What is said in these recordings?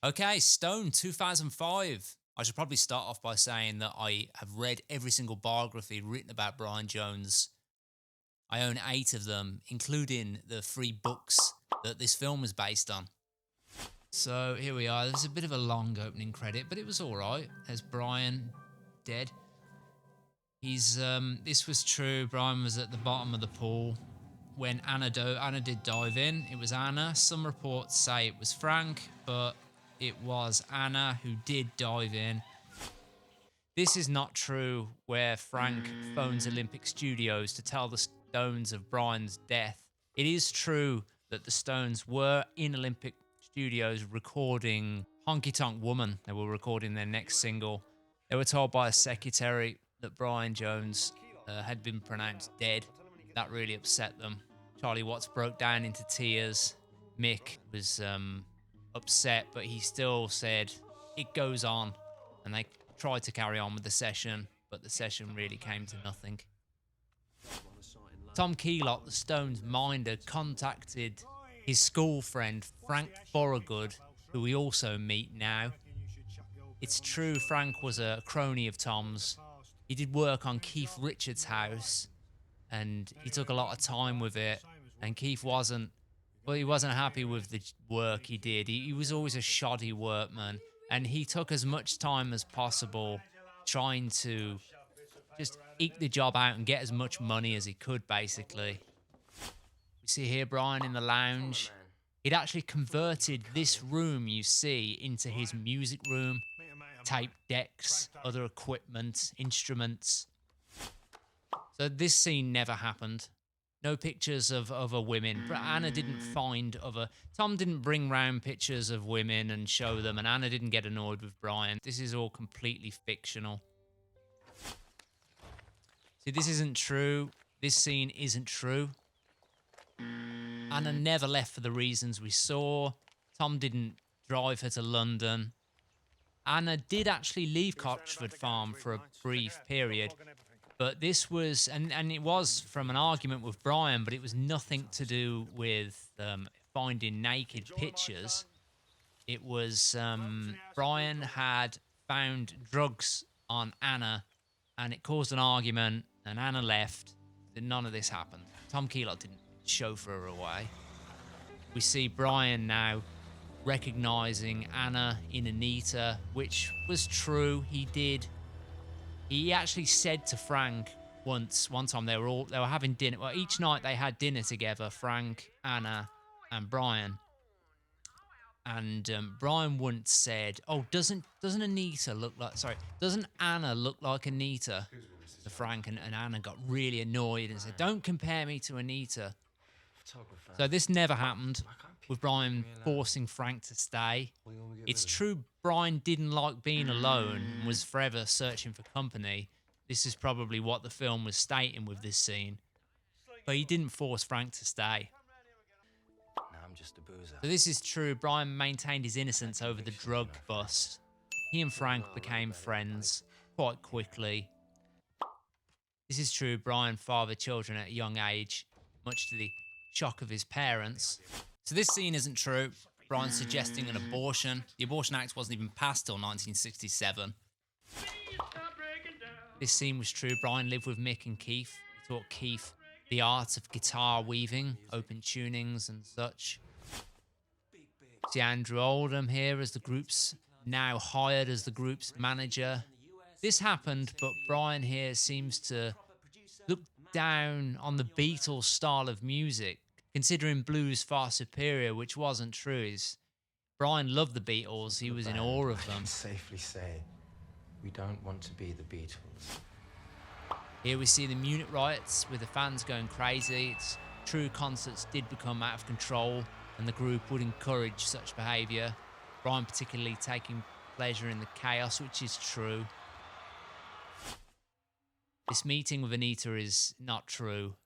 Okay, Stone 2005. I should probably start off by saying that I have read every single biography written about Brian Jones. I own 8 of them, including the 3 books that this film was based on. So here we are. There's a bit of a long opening credit, but it was all right. There's Brian dead. He's This was true. Brian was at the bottom of the pool when Anna did dive in. It was Anna. Some reports say it was Frank, but it was Anna who did dive in. This is not true where Frank phones Olympic Studios to tell the Stones of Brian's death. It is true that the Stones were in Olympic Studios recording Honky Tonk Woman. They were recording their next single. They were told by a secretary that Brian Jones had been pronounced dead. That really upset them. Charlie Watts broke down into tears. Mick was upset, but he still said, "It goes on." And they tried to carry on with the session, but the session really came to nothing. Tom Keelot, the Stones minder, contacted his school friend Frank Beauregard, who we also meet now. It's true Frank was a crony of Tom's. He did work on Keith Richards' house, and he took a lot of time with it. And Keith wasn't, well, he wasn't happy with the work he did. He was always a shoddy workman, and he took as much time as possible trying to just eke the job out and get as much money as he could, basically. We see here Brian in the lounge. He'd actually converted this room you see into his music room, tape decks, other equipment, instruments. So this scene never happened. No pictures of other women. Anna didn't find other. Tom didn't bring round pictures of women and show them, and Anna didn't get annoyed with Brian. This is all completely fictional. See, this isn't true. This scene isn't true. Anna never left for the reasons we saw. Tom didn't drive her to London. Anna did actually leave Cotchford Farm for a brief period, but this was, and it was from an argument with Brian, but it was nothing to do with finding naked pictures. It was Brian had found drugs on Anna, and it caused an argument, and Anna left. None of this happened. Tom Keelot didn't chauffeur her away. We see Brian now recognizing Anna in Anita, which was true. He did. He actually said to Frank one time they were having dinner. Well, each night they had dinner together, Frank, Anna, and Brian. And Brian once said, "Oh, doesn't Anita look like? Sorry, doesn't Anna look like Anita?" To Frank, and Anna got really annoyed and said, "Don't compare me to Anita." So this never happened, with Brian forcing Frank to stay. It's true Brian didn't like being alone and was forever searching for company. This is probably what the film was stating with this scene. But he didn't force Frank to stay. Now I'm just a boozer. So this is true. Brian maintained his innocence over the drug bust. He and Frank became friends quite quickly. This is true. Brian fathered children at a young age, much to the shock of his parents. So this scene isn't true. Brian's suggesting an abortion. The Abortion Act wasn't even passed till 1967. This scene was true. Brian lived with Mick and Keith. He taught Keith the art of guitar weaving, open tunings and such. See Andrew Oldham here as the group's now hired as the group's manager. This happened, but Brian here seems to look down on the Beatles' style of music, considering blues far superior, which wasn't true. Brian loved the Beatles. He was in awe of them. I can safely say we don't want to be the Beatles. Here we see the Munich riots with the fans going crazy. It's true concerts did become out of control and the group would encourage such behaviour. Brian particularly taking pleasure in the chaos, which is true. This meeting with Anita is not true.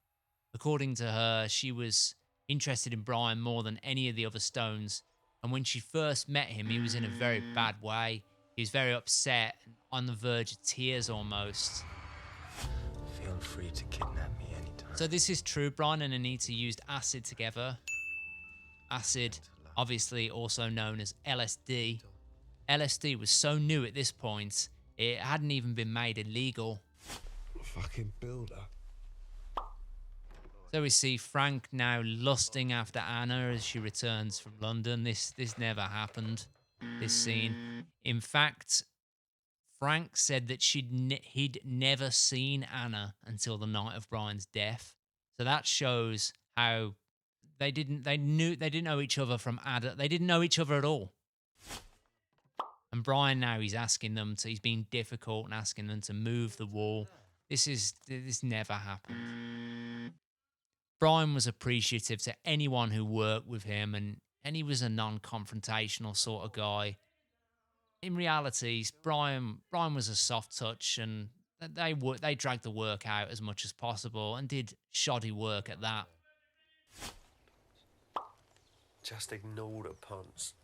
According to her, she was interested in Brian more than any of the other Stones, and when she first met him, he was in a very bad way. He was very upset, on the verge of tears almost. Feel free to kidnap me anytime. So this is true. Brian and Anita used acid together. Acid obviously also known as LSD. LSD was so new at this point, it hadn't even been made illegal. Fucking builder. So we see Frank now lusting after Anna as she returns from London. This never happened, this scene. In fact, Frank said that he'd never seen Anna until the night of Brian's death. So that shows how they didn't know each other from Ada. They didn't know each other at all. And Brian now he's being difficult and asking them to move the wall. This never happened. Brian was appreciative to anyone who worked with him, and he was a non-confrontational sort of guy. In reality, Brian was a soft touch, and they dragged the work out as much as possible and did shoddy work at that. Just ignore the punts.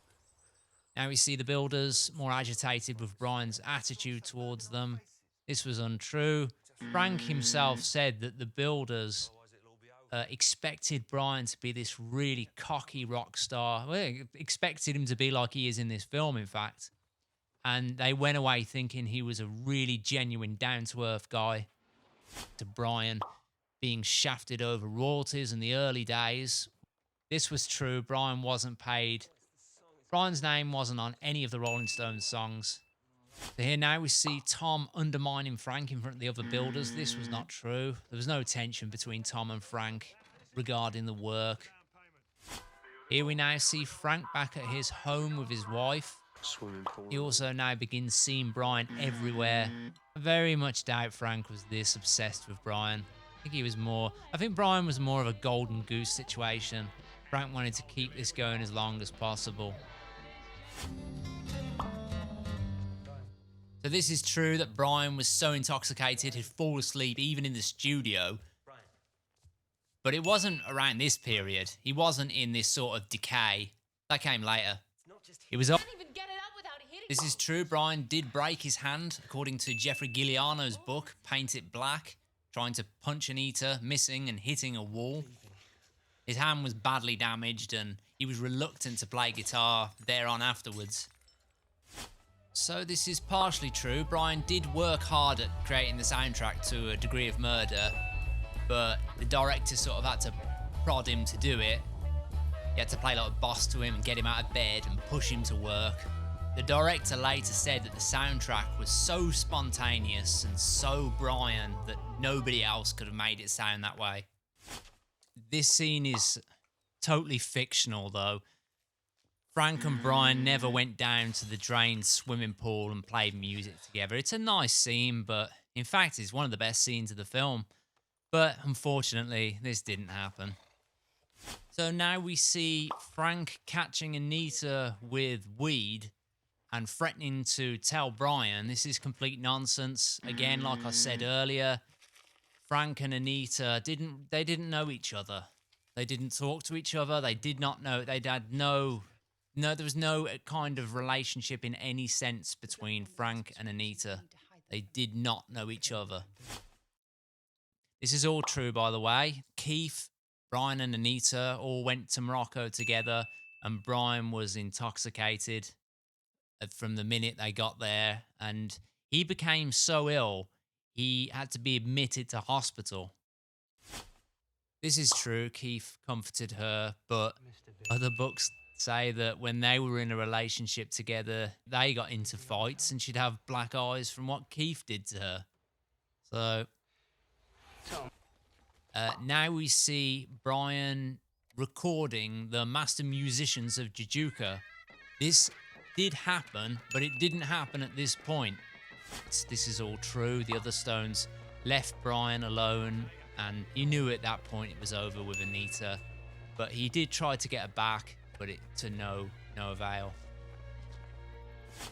Now we see the builders more agitated with Brian's attitude towards them. This was untrue. Frank himself said that the builders expected Brian to be this really cocky rock star. Well, expected him to be like he is in this film, in fact. And they went away thinking he was a really genuine, down-to-earth guy. To Brian being shafted over royalties in the early days. This was true. Brian wasn't paid. Brian's name wasn't on any of the Rolling Stones songs. So here now we see Tom undermining Frank in front of the other builders. This was not true. There was no tension between Tom and Frank regarding the work. Here we now see Frank back at his home with his wife. He also now begins seeing Brian everywhere. I very much doubt Frank was this obsessed with Brian. I think Brian was more of a golden goose situation. Frank wanted to keep this going as long as possible. So this is true that Brian was so intoxicated he'd fall asleep even in the studio. But it wasn't around this period. He wasn't in this sort of decay. That came later. It was up. This is true. Brian did break his hand, according to Jeffrey Giuliano's book, Paint It Black, trying to punch Anita, missing and hitting a wall. His hand was badly damaged and he was reluctant to play guitar thereon afterwards. So this is partially true. Brian did work hard at creating the soundtrack to A Degree of Murder, but the director sort of had to prod him to do it. He had to play like a boss to him and get him out of bed and push him to work. The director later said that the soundtrack was so spontaneous and so Brian that nobody else could have made it sound that way. This scene is totally fictional, though. Frank and Brian never went down to the drained swimming pool and played music together. It's a nice scene, but in fact, it's one of the best scenes of the film. But unfortunately, this didn't happen. So now we see Frank catching Anita with weed and threatening to tell Brian. This is complete nonsense. Again, like I said earlier, Frank and Anita didn't know each other. They didn't talk to each other. They did not know. There was no kind of relationship in any sense between Frank and Anita. They did not know each other. This is all true, by the way. Keith, Brian and Anita all went to Morocco together, and Brian was intoxicated from the minute they got there, and he became so ill, he had to be admitted to hospital. This is true. Keith comforted her, but other books say that when they were in a relationship together, they got into fights and she'd have black eyes from what Keith did to her. So now we see Brian recording the master musicians of Jujuka. This did happen, but it didn't happen at this point. This is all true. The other Stones left Brian alone, and he knew at that point it was over with Anita. But he did try to get her back, but it to no avail.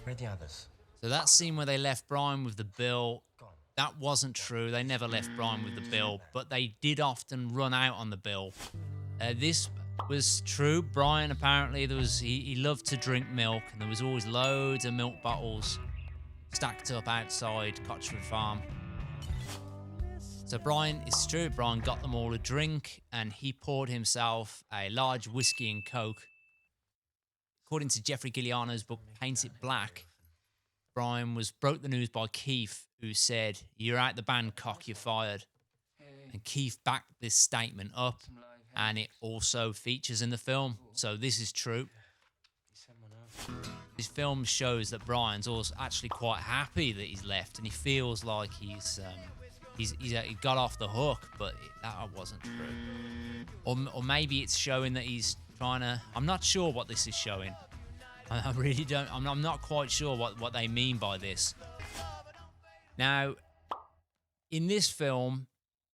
Where are the others? So that scene where they left Brian with the bill, that wasn't true. They never left Brian with the bill, but they did often run out on the bill. This was true. Brian apparently he loved to drink milk, and there was always loads of milk bottles stacked up outside Cotchford Farm. So it's true, Brian got them all a drink, and he poured himself a large whiskey and coke. According to Jeffrey Giuliano's book Paint It Black, Brian was broke the news by Keith, who said, "You're out the band, cock, you're fired." And Keith backed this statement up, and it also features in the film. So this is true. This film shows that Brian's also actually quite happy that he's left, and he feels like he got off the hook, but that wasn't true. Or maybe it's showing that he's trying to. I'm not sure what this is showing. I really don't. I'm not quite sure what they mean by this. Now, in this film,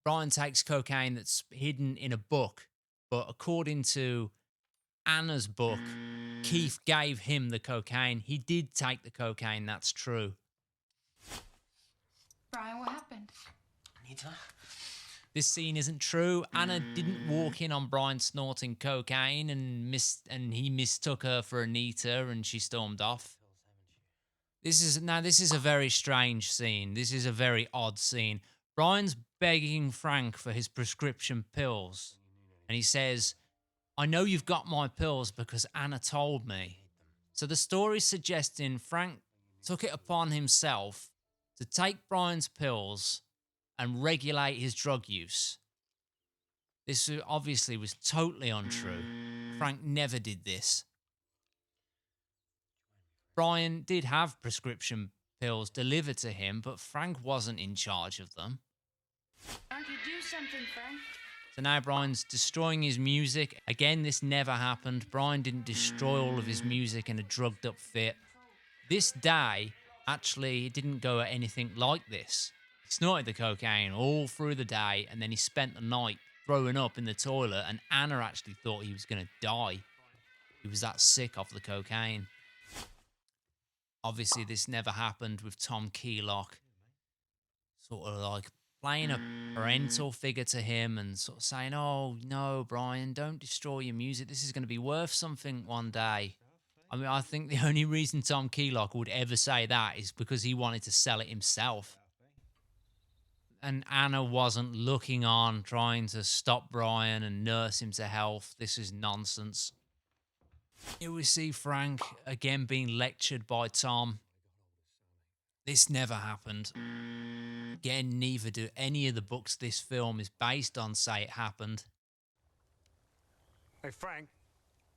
Brian takes cocaine that's hidden in a book, but according to Anna's book, Keith gave him the cocaine. He did take the cocaine, that's true. Brian, what happened? Anita? This scene isn't true. Anna didn't walk in on Brian snorting cocaine and he mistook her for Anita and she stormed off. This is a very strange scene. This is a very odd scene. Brian's begging Frank for his prescription pills. And he says, "I know you've got my pills because Anna told me." So the story's suggesting Frank took it upon himself to take Brian's pills and regulate his drug use. This obviously was totally untrue. Frank never did this. Brian did have prescription pills delivered to him, but Frank wasn't in charge of them. Frank, you do something, Frank. So now Brian's destroying his music. Again, this never happened. Brian didn't destroy all of his music in a drugged up fit. This day, actually, it didn't go at anything like this. He snorted the cocaine all through the day, and then he spent the night throwing up in the toilet, and Anna actually thought he was going to die. He was that sick off the cocaine. Obviously, this never happened with Tom Keylock sort of like playing a parental figure to him and sort of saying, "Oh, no, Brian, don't destroy your music. This is going to be worth something one day." I mean, I think the only reason Tom Keylock would ever say that is because he wanted to sell it himself. And Anna wasn't looking on, trying to stop Brian and nurse him to health. This is nonsense. Here we see Frank again being lectured by Tom. This never happened. Again, neither do any of the books this film is based on say it happened. Hey, Frank,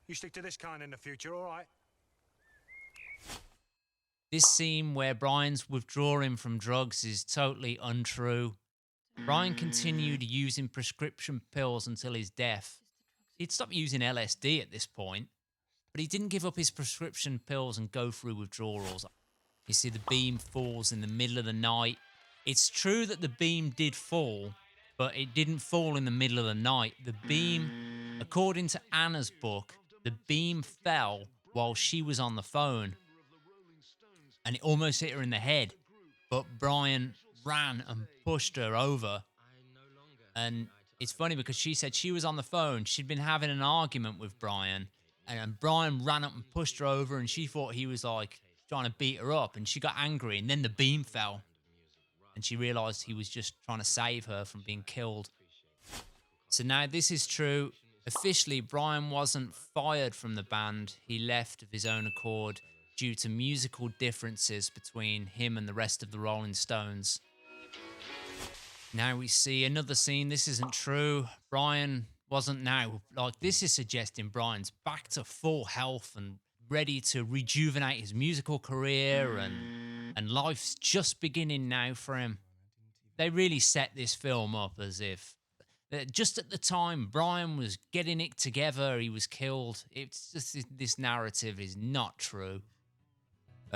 you stick to this kind in the future, all right? This scene where Brian's withdrawing from drugs is totally untrue. Brian continued using prescription pills until his death. He'd stopped using LSD at this point, but he didn't give up his prescription pills and go through withdrawals. You see, the beam falls in the middle of the night. It's true that the beam did fall, but it didn't fall in the middle of the night. The beam, according to Anna's book, the beam fell while she was on the phone, and it almost hit her in the head. But Brian ran and pushed her over. And it's funny because she said she was on the phone. She'd been having an argument with Brian, and Brian ran up and pushed her over, and she thought he was like trying to beat her up, and she got angry, and then the beam fell. And she realized he was just trying to save her from being killed. So now this is true. Officially, Brian wasn't fired from the band. He left of his own accord due to musical differences between him and the rest of the Rolling Stones. Now we see another scene. This isn't true. Brian wasn't now. Like, this is suggesting Brian's back to full health and ready to rejuvenate his musical career, and life's just beginning now for him. They really set this film up as if just at the time Brian was getting it together, he was killed. It's just this narrative is not true.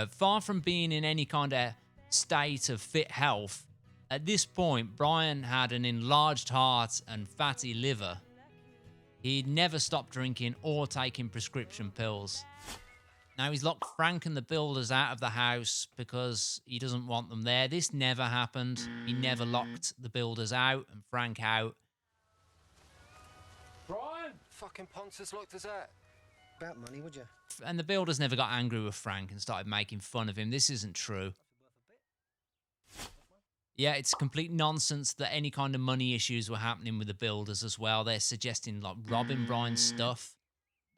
Far from being in any kind of state of fit health, at this point Brian had an enlarged heart and fatty liver. He'd never stopped drinking or taking prescription pills. Now he's locked Frank and the builders out of the house because he doesn't want them there. This never happened. He never locked the builders out and Frank out. Brian! Fucking Pontus locked us out. About money, would you? And the builders never got angry with Frank and started making fun of him. This isn't true. Yeah, it's complete nonsense that any kind of money issues were happening with the builders as well. They're suggesting like robbing Brian's stuff.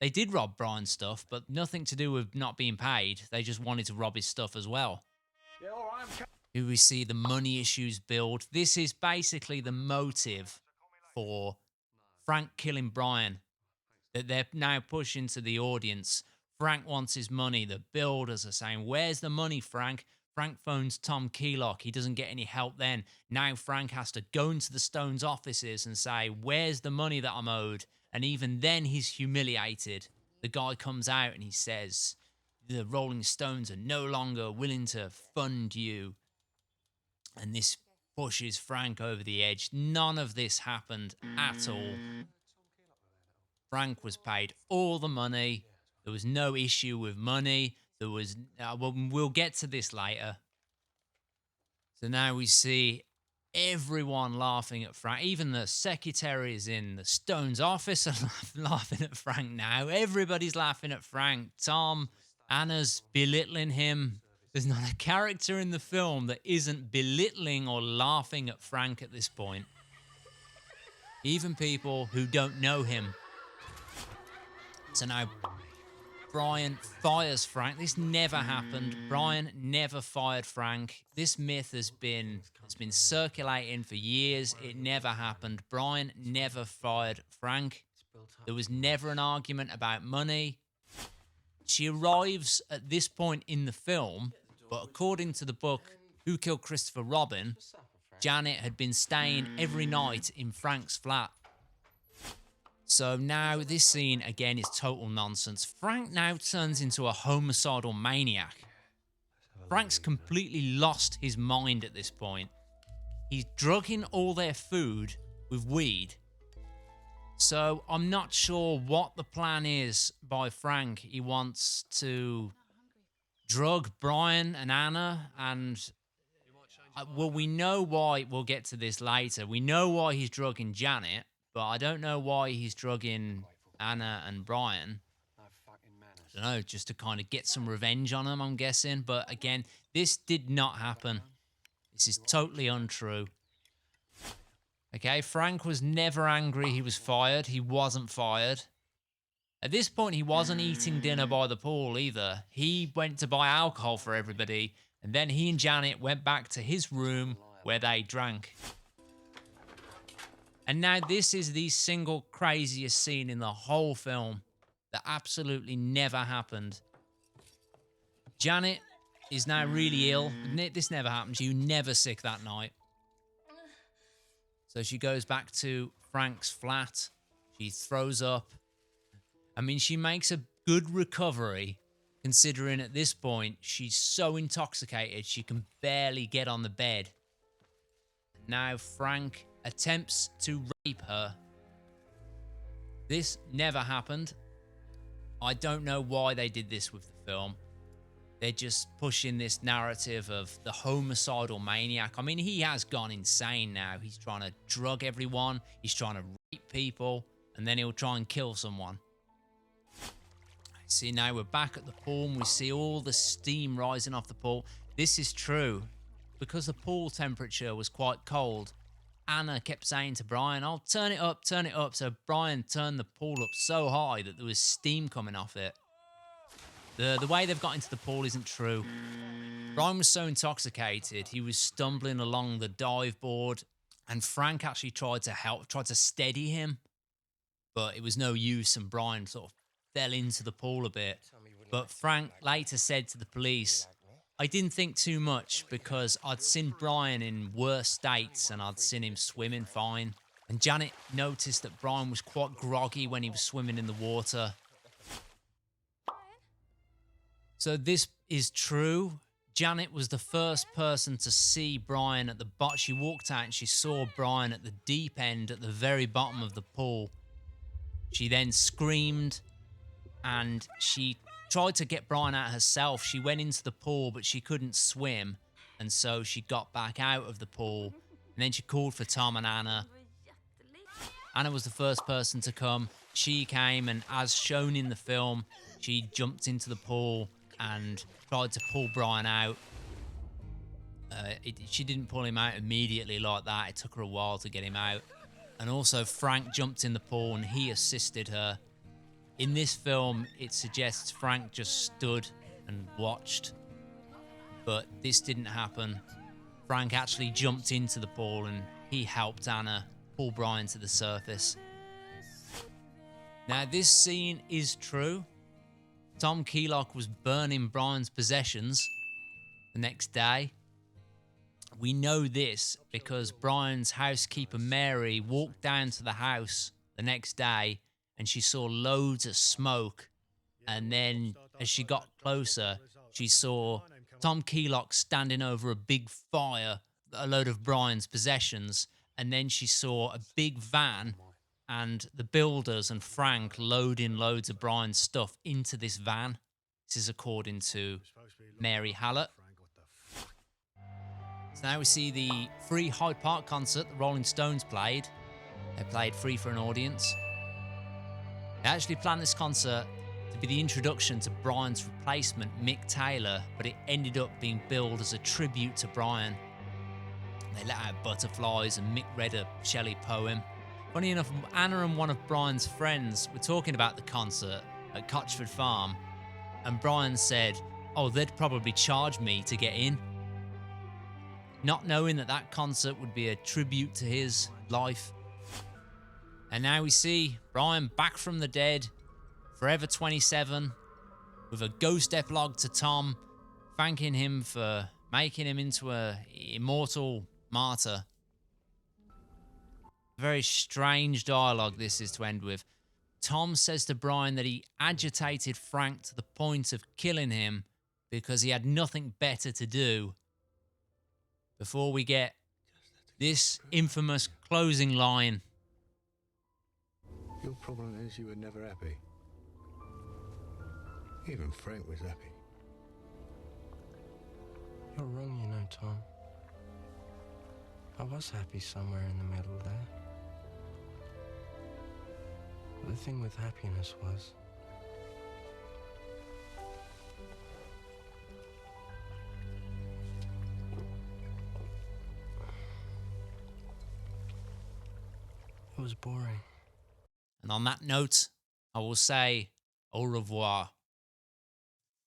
They did rob Brian's stuff, but nothing to do with not being paid. They just wanted to rob his stuff as well. Yeah, all right, Here we see the money issues build. This is basically the motive for Frank killing Brian that they're now pushing to the audience. Frank wants his money. The builders are saying, "Where's the money, Frank?" Frank phones Tom Keylock. He doesn't get any help then. Now Frank has to go into the Stones offices and say, "Where's the money that I'm owed?" And even then he's humiliated. The guy comes out and he says, "The Rolling Stones are no longer willing to fund you." And this pushes Frank over the edge. None of this happened at all. Frank was paid all the money. There was no issue with money. There was, we'll get to this later. So now we see everyone laughing at Frank. Even the secretaries in the Stones office are laughing at Frank now. Everybody's laughing at Frank. Tom, Anna's belittling him. There's not a character in the film that isn't belittling or laughing at Frank at this point. Even people who don't know him. So now Brian fires Frank. This never happened. Brian never fired Frank. This myth has been circulating for years. It never happened. Brian never fired Frank. There was never an argument about money. She arrives at this point in the film, but according to the book Who Killed Christopher Robin, Janet had been staying every night in Frank's flat. So now this scene again is total nonsense. Frank now turns into a homicidal maniac. Frank's completely lost his mind at this point. He's drugging all their food with weed. So I'm not sure what the plan is by Frank. He wants to drug Brian and Anna, and well, we know why. We'll get to this later. We know why he's drugging Janet, but I don't know why he's drugging Anna and Brian. I don't know, just to kind of get some revenge on them, I'm guessing. But again, this did not happen. This is totally untrue. Okay, Frank was never angry he was fired. He wasn't fired. At this point, he wasn't eating dinner by the pool either. He went to buy alcohol for everybody, and then he and Janet went back to his room where they drank. And now this is the single craziest scene in the whole film that absolutely never happened. Janet is now really ill. This never happened. She was never sick that night. So she goes back to Frank's flat. She throws up. I mean, she makes a good recovery, considering at this point she's so intoxicated she can barely get on the bed. Now Frank attempts to rape her. This never happened. I don't know why they did this with the film. They're just pushing this narrative of the homicidal maniac. I mean, he has gone insane now. He's trying to drug everyone. He's trying to rape people. And then he'll try and kill someone. See, now we're back at the pool and we see all the steam rising off the pool. This is true. Because the pool temperature was quite cold, Anna kept saying to Brian, "Oh, turn it up, turn it up." So Brian turned the pool up so high that there was steam coming off it. The way they've got into the pool isn't true. Brian was so intoxicated, he was stumbling along the dive board, and Frank actually tried to help, tried to steady him, but it was no use, and Brian sort of fell into the pool a bit. But Frank later said to the police, "I didn't think too much because I'd seen Brian in worse states and I'd seen him swimming fine." And Janet noticed that Brian was quite groggy when he was swimming in the water. So this is true. Janet was the first person to see Brian at the bottom. She walked out and she saw Brian at the deep end, at the very bottom of the pool. She then screamed and she tried to get Brian out herself. She went into the pool, but she couldn't swim. And so she got back out of the pool. And then she called for Tom and Anna. Anna was the first person to come. She came, and as shown in the film, she jumped into the pool and tried to pull Brian out. She didn't pull him out immediately like that. It took her a while to get him out. And also Frank jumped in the pool and he assisted her. In this film, it suggests Frank just stood and watched, but this didn't happen. Frank actually jumped into the pool and he helped Anna pull Brian to the surface. Now, this scene is true. Tom Keelock was burning Brian's possessions the next day. We know this because Brian's housekeeper, Mary, walked down to the house the next day and she saw loads of smoke. And then as she got closer, she saw Tom Keelock standing over a big fire, a load of Brian's possessions. And then she saw a big van and the builders and Frank loading loads of Brian's stuff into this van. This is according to Mary Hallett. So now we see the free Hyde Park concert the Rolling Stones played. They played free for an audience. They actually planned this concert to be the introduction to Brian's replacement, Mick Taylor, but it ended up being billed as a tribute to Brian. They let out butterflies and Mick read a Shelley poem. Funny enough, Anna and one of Brian's friends were talking about the concert at Cotchford Farm, and Brian said, "Oh, they'd probably charge me to get in." Not knowing that that concert would be a tribute to his life. And now we see Brian back from the dead, forever 27, with a ghost epilogue to Tom, thanking him for making him into a immortal martyr. Very strange dialogue this is to end with. Tom says to Brian that he agitated Frank to the point of killing him because he had nothing better to do. Before we get this infamous closing line. Your problem is you were never happy. Even Frank was happy. You're wrong, you know, Tom. I was happy somewhere in the middle there. But the thing with happiness was, it was boring. And on that note, I will say au revoir.